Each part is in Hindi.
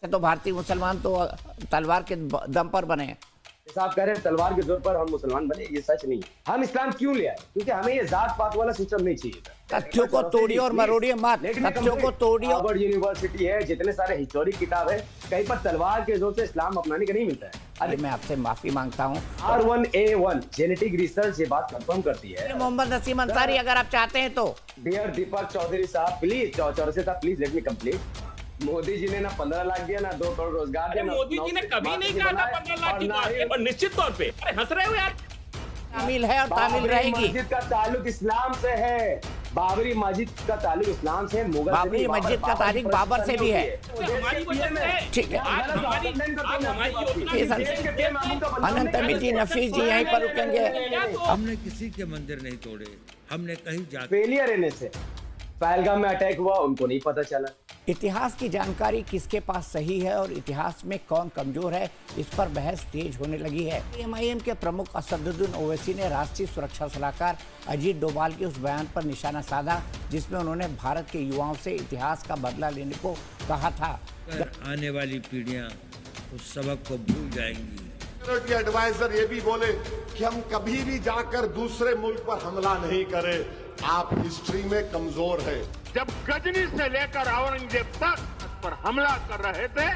तो भारतीय मुसलमान तो तलवार के दम पर बने हैं। जैसा आप कह रहे हैं तलवार के जोर पर हम मुसलमान बने, ये सच नहीं है। हम इस्लाम क्यों ले आए? क्योंकि हमें ये जात पात वाला सिस्टम नहीं चाहिए था। तथ्यों को तोड़िए और मरोड़िए मत, तथ्यों को तोड़िए। हार्वर्ड यूनिवर्सिटी है, जितने सारे हिस्टोरिक किताब है, कहीं पर तलवार के जोर से इस्लाम अपनाने का नहीं मिलता है। अरे मैं आपसे माफी मांगता हूँ। R1A1 जेनेटिक रिसर्च ये बात कंफर्म करती है। मोहम्मद नसीम अंसारी, अगर आप चाहते हैं तो। डियर दीपक चौधरी साहब, प्लीज चौरसे साहब, please let me complete. Modi ji ने ना 15 लाख दिया, ना 2 करोड़ रोजगार दिया। मोदी जी ने कभी नहीं कहा था 15 लाख की बात है, और निश्चित तौर पे हंस रहे हो यार। तामिल है और तामिल रहेगी। मस्जिद का ताल्लुक इस्लाम से है। बाबरी मस्जिद का ताल्लुक इस्लाम से है। मुगल बाबरी मस्जिद का ताल्लुक बाबर से भी है। हमारी वजह से ठीक है। अनंत मिति नफीस जी यहीं पर रुकेंगे। हमने किसी के मंदिर नहीं तोड़े, हमने कहीं जाकर फेलियर रहने से पहलगाम में अटैक हुआ, उनको नहीं पता चला। इतिहास की जानकारी किसके पास सही है और इतिहास में कौन कमजोर है, इस पर बहस तेज होने लगी है। MIM के प्रमुख असदुद्दीन ओवैसी ने राष्ट्रीय सुरक्षा सलाहकार अजीत डोभाल के उस बयान पर निशाना साधा जिसमें उन्होंने भारत के युवाओं से इतिहास का बदला लेने को कहा था। आने वाली पीढ़ियां उस सबक को भूल जाएंगी। सिक्योरिटी एडवाइजर ये भी बोले कि हम कभी भी जाकर दूसरे मुल्क पर हमला नहीं करें, आप हिस्ट्री में कमजोर है। जब गजनी से लेकर औरंगजेब तक पर हमला कर रहे थे,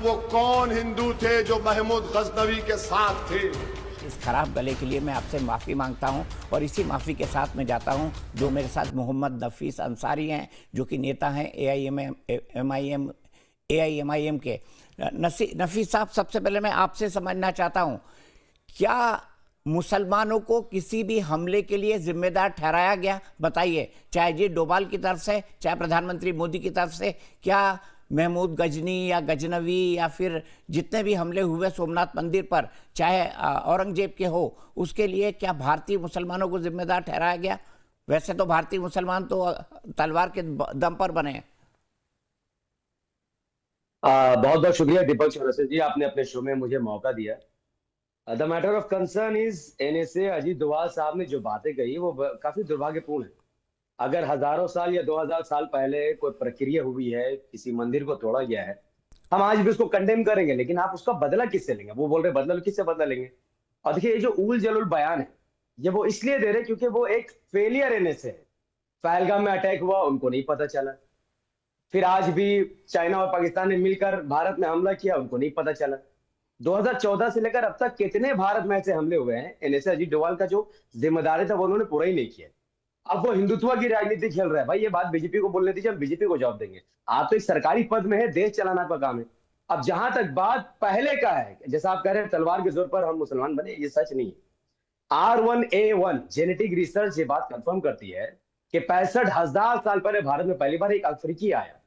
वो कौन हिंदू थे जो महमूद गजनवी के साथ थे? इस खराब गले के लिए मैं आपसे माफ़ी मांगता हूं और इसी माफ़ी के साथ मैं जाता हूं जो मेरे साथ मोहम्मद नफीस अंसारी हैं, जो कि नेता हैं AIMIM के। नफीस साहब, सबसे पहले मैं आपसे समझना चाहता हूं, क्या मुसलमानों को किसी भी हमले के लिए जिम्मेदार ठहराया गया? बताइए, चाहे अजीत डोभाल की तरफ से, चाहे प्रधानमंत्री मोदी की तरफ से। क्या महमूद गजनी या गजनवी या फिर जितने भी हमले हुए सोमनाथ मंदिर पर, चाहे औरंगजेब के हो, उसके लिए क्या भारतीय मुसलमानों को जिम्मेदार ठहराया गया? वैसे तो भारतीय मुसलमान तो तलवार के दम पर बने हैं। बहुत बहुत शुक्रिया दीपक चौरसे जी, आपने अपने शो में मुझे मौका दिया। The matter of concern is NSA Ajit Doval साहब ने जो बातें कही वो काफी दुर्भाग्यपूर्ण है। अगर हजारों साल या 2000 साल पहले कोई प्रक्रिया हुई है, किसी मंदिर को तोड़ा गया है, हम आज भी उसको कंडेम करेंगे, लेकिन आप उसका बदला किससे लेंगे? वो बोल रहे बदला किससे बदला लेंगे? और देखिए, ये जो उल जलुल बयान है, ये वो इसलिए दे रहे क्योंकि वो एक फेलियर NSA है। पहलगाम में अटैक हुआ, उनको नहीं पता चला। फिर आज भी चाइना और पाकिस्तान ने मिलकर भारत में हमला किया, उनको नहीं पता चला। 2014 से लेकर अब तक कितने भारत में ऐसे हमले हुए हैं, NSA अजीत डोभाल का जो जिम्मेदारी था वो उन्होंने पूरा ही नहीं किया। अब वो हिंदुत्व की राजनीति खेल रहा है। भाई, ये बात बीजेपी को बोलने दीजिए, हम बीजेपी को जवाब देंगे। आप तो एक सरकारी पद में है, देश चलाना आपका काम है। अब जहां तक बात पहले का है, जैसा आप कह रहे हैं तलवार के जोर पर हम मुसलमान बने, ये सच नहीं है। R1A1 जेनेटिक रिसर्च ये बात कंफर्म करती है कि 65,000 साल पहले भारत में पहली बार एक अफ्रीकी आया।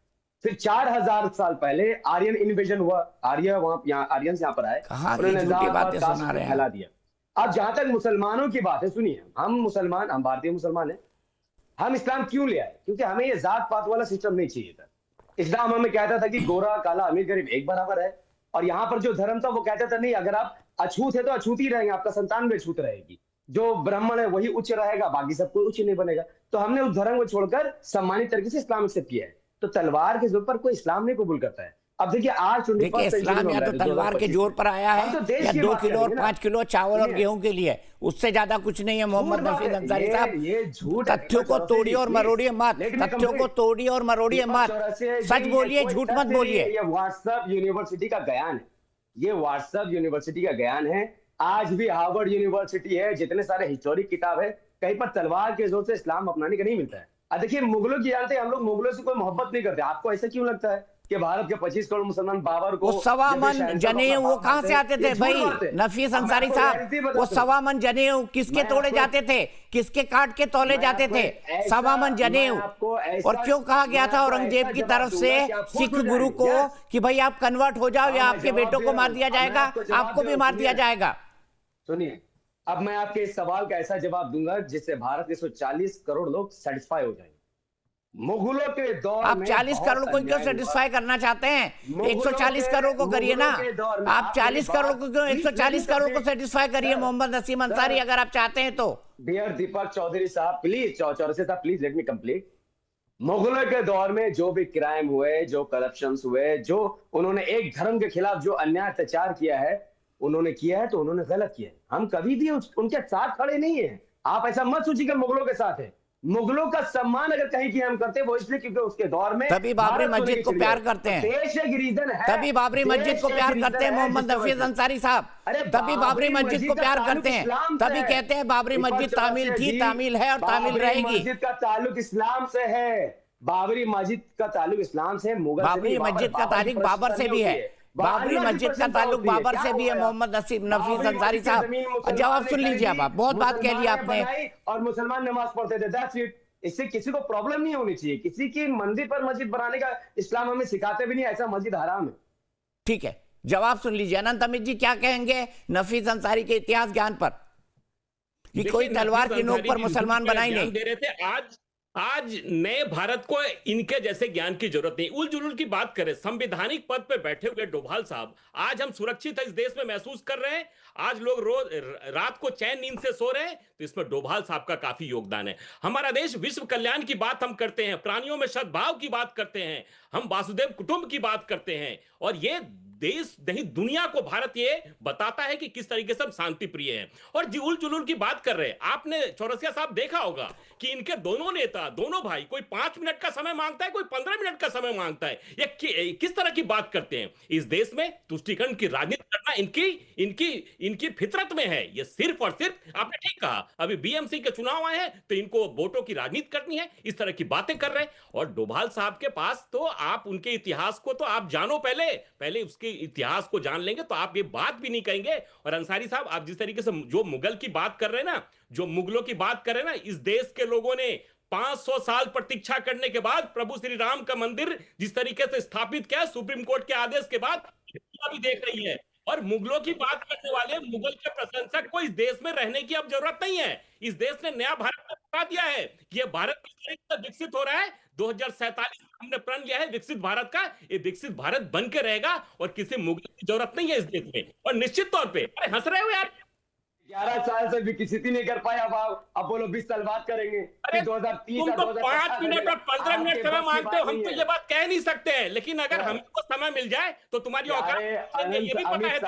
फिर 4000 साल पहले आर्यन इन्वेजन हुआ, आर्यन यहाँ पर आए, उन्होंने फैला दिया। अब जहां तक मुसलमानों की बात है, सुनिए, हम भारतीय मुसलमान हैं। हम इस्लाम क्यों ले आए? क्योंकि हमें ये जात पात वाला सिस्टम नहीं चाहिए था। इस्लाम हमें कहता था कि गोरा काला अमीर गरीब एक बराबर है, और यहाँ पर जो धर्म था वो कहता था नहीं, अगर आप अछूत है तो अछूत ही रहेंगे, आपका संतान भी अछूत रहेगी। जो ब्राह्मण है वही उच्च रहेगा, बाकी सब कोई उच्च नहीं बनेगा। तो हमने उस धर्म को छोड़कर सम्मानित तरीके से इस्लाम एक्सेप्ट किया है। तो तलवार के जोर पर कोई इस्लाम नहीं कबूल करता है। अब देखिए, आज इस्लाम या तो तलवार के जोर पर आया है, या 2 किलो और 5 किलो चावल और गेहूं के लिए, उससे ज्यादा कुछ नहीं है। मोहम्मद नफीस अंसारी साहब, तथ्यों को तोड़िए और मरोड़िए मत, तथ्यों को तोड़िए और मरोड़िए मत, सच बोलिए, झूठ मत बोलिए। ये व्हाट्सएप यूनिवर्सिटी का बयान है, ये व्हाट्सएप यूनिवर्सिटी का बयान है। आज भी हार्वर्ड यूनिवर्सिटी है, जितने सारे हिस्टोरिक किताब है, कहीं पर तलवार के जोर से इस्लाम अपनाने का नहीं मिलता है। देखिए, मुगलों की जानते हैं, हम लोग मुगलों से कोई मोहब्बत नहीं करते। आपको ऐसा क्यों लगता है कि भारत के 25 करोड़ मुसलमान बाबर को, वो 1.25 मन जनेऊ वो कहां से आते थे? भाई नफीस अंसारी साहब, वो 1.25 मन जनेऊ किसके तोड़े जाते थे, किसके काट के तोले जाते थे? 1.25 मन जनेऊ। और क्यों कहा गया था औरंगजेब की तरफ से सिख गुरु को कि भाई आप कन्वर्ट हो जाओ या आपके बेटों को मार दिया जाएगा, आपको भी मार दिया जाएगा? सुनिए, अब मैं आपके इस सवाल का ऐसा जवाब दूंगा जिससे भारत के 140 करोड़ लोग सेटिस्फाई हो जाएंगे। मुगलों के दौर आप 40 करोड़ को क्यों सेटिस्फाई करना चाहते हैं? 140 करोड़ को करिए ना। आप 40 करोड़ को क्यों 140 करोड़ को सेटिस्फाई करिए मोहम्मद नसीम अंसारी, अगर आप चाहते हैं तो। डियर दीपक चौधरी साहब, प्लीज चौरसे साहब, प्लीज लेट मी कंप्लीट। मुगलों के दौर में जो भी क्राइम हुए, जो करप्शंस हुए, जो उन्होंने एक धर्म के खिलाफ जो अन्याय अत्याचार किया है, उन्होंने किया है तो उन्होंने गलत किया है। हम कभी भी उनके साथ खड़े नहीं है। आप ऐसा मत सोचिए कि मुगलों के साथ है। मुगलों का सम्मान अगर कहीं की हम करते हैं वो इसलिए क्योंकि उसके दौर में तभी बाबरी मस्जिद को प्यार करते हैं। देश एक रीजन है, तभी बाबरी मस्जिद को प्यार करते हैं मोहम्मद हफीज अंसारी साहब। तभी बाबरी मस्जिद को प्यार करते हैं, तभी कहते हैं बाबरी मस्जिद तामील थी, तामील है और तामील रहेगी। मस्जिद का ताल्लुक इस्लाम से है। बाबरी मस्जिद का ताल्लुक इस्लाम से, मुगल से बाबरी मस्जिद का ताल्लुक बाबर से भी है। बाबरी मस्जिद का ताल्लुक बाबर से भी है मोहम्मद नफीस अंसारी साहब। जवाब सुन लीजिए आप बहुत बात कह लिया आपने। और मुसलमान नमाज पढ़ते थे, दैट्स इट। इससे किसी को प्रॉब्लम नहीं होनी चाहिए। किसी की मंदिर पर मस्जिद बनाने का इस्लाम हमें सिखाते भी नहीं, ऐसा मस्जिद हराम है। ठीक है, जवाब सुन लीजिए। अनंत अमित जी क्या कहेंगे नफीस अंसारी के इतिहास ज्ञान पर कि कोई तलवार की नोक पर मुसलमान बनाई नहीं दे रहे थे। आज नए भारत को इनके जैसे ज्ञान की जरूरत नहीं। उल जुलूल की बात करें, संवैधानिक पद पे बैठे हुए डोभाल साहब, आज हम सुरक्षित इस देश में महसूस कर रहे हैं। आज लोग रोज रात को चैन नींद से सो रहे हैं, तो इसमें डोभाल साहब का काफी योगदान है। हमारा देश विश्व कल्याण की बात हम करते हैं, प्राणियों में सद्भाव की बात करते हैं, हम वासुदेव कुटुंब की बात करते हैं, और ये देश नहीं दुनिया को भारत ये बताता है कि किस तरीके से हम शांति प्रिय हैं। और जुलूल जुलूल की बात कर रहे हैं, आपने चौरसिया साहब देखा होगा कि इनके दोनों नेता, दोनों भाई, कोई 5 मिनट का समय मांगता है, कोई 15 मिनट का समय मांगता है। ये किस तरह की बात करते हैं? इस देश में तुष्टीकरण की राजनीति करना इनकी फितरत में है। ये सिर्फ और सिर्फ, आपने ठीक कहा, अभी बीएमसी के चुनाव आए हैं तो इनको वोटों की राजनीति करनी है, इस तरह की बातें कर रहे हैं। और डोभाल साहब के पास तो आप उनके इतिहास को तो आप जानो, पहले उसके इतिहास को जान लेंगे तो आप ये बात भी नहीं कहेंगे। और अंसारी साहब, आप जिस तरीके से जो मुगल की बात कर रहे हैं ना, जो मुगलों की बात कर रहे हैं ना, इस देश के लोगों ने 500 साल प्रतीक्षा करने के बाद प्रभु श्री राम का मंदिर जिस तरीके से स्थापित किया सुप्रीम कोर्ट के आदेश के बाद, भी देख रही है। और मुगलों की बात करने वाले मुगल के प्रशंसक को इस देश में रहने की अब जरूरत नहीं है। इस देश ने नया भारत बता दिया है कि यह भारत किस तरीके से विकसित हो रहा है। 2047 में हमने प्रण लिया है विकसित भारत का। ये विकसित भारत बन के रहेगा और किसी मुगल की जरूरत नहीं है इस देश में। और निश्चित तौर पे, अरे हंस रहे हो यार, 11 साल से विकसित ही नहीं कर पाए। अब बोलो 20 साल बात करेंगे। अरे 2030 तुम तो 5 मिनट और 15 मिनट समय मांगते हो, हम तो ये बात कह नहीं सकते हैं। लेकिन अगर हमको समय मिल जाए तो तुम्हारी औकात ये भी पता है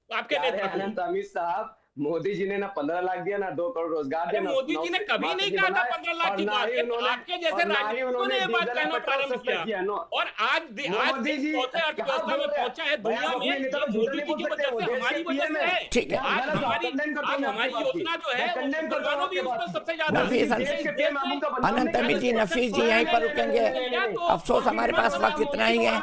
आपके नेता को। अनंत अमित साहब, मोदी जी ने ना 15 लाख दिया, ना 2 करोड़ रोजगार दिया। मोदी जी ने कभी नहीं कहा था 15 लाख की बात। आपके जैसे राजनीतिकों ने ये बात कहना प्रारंभ किया। और आज चौथे अर्थव्यवस्था में पहुंचा है दुनिया में, मोदी जी की वजह से, हमारी वजह से है। ठीक है, आज हमारी योजना जो है मुसलमानों भी उसमें सबसे ज्यादा। अनंत अमित जी, नफीस जी यहीं पर रुकेंगे। अफसोस हमारे पास वक्त इतना ही है।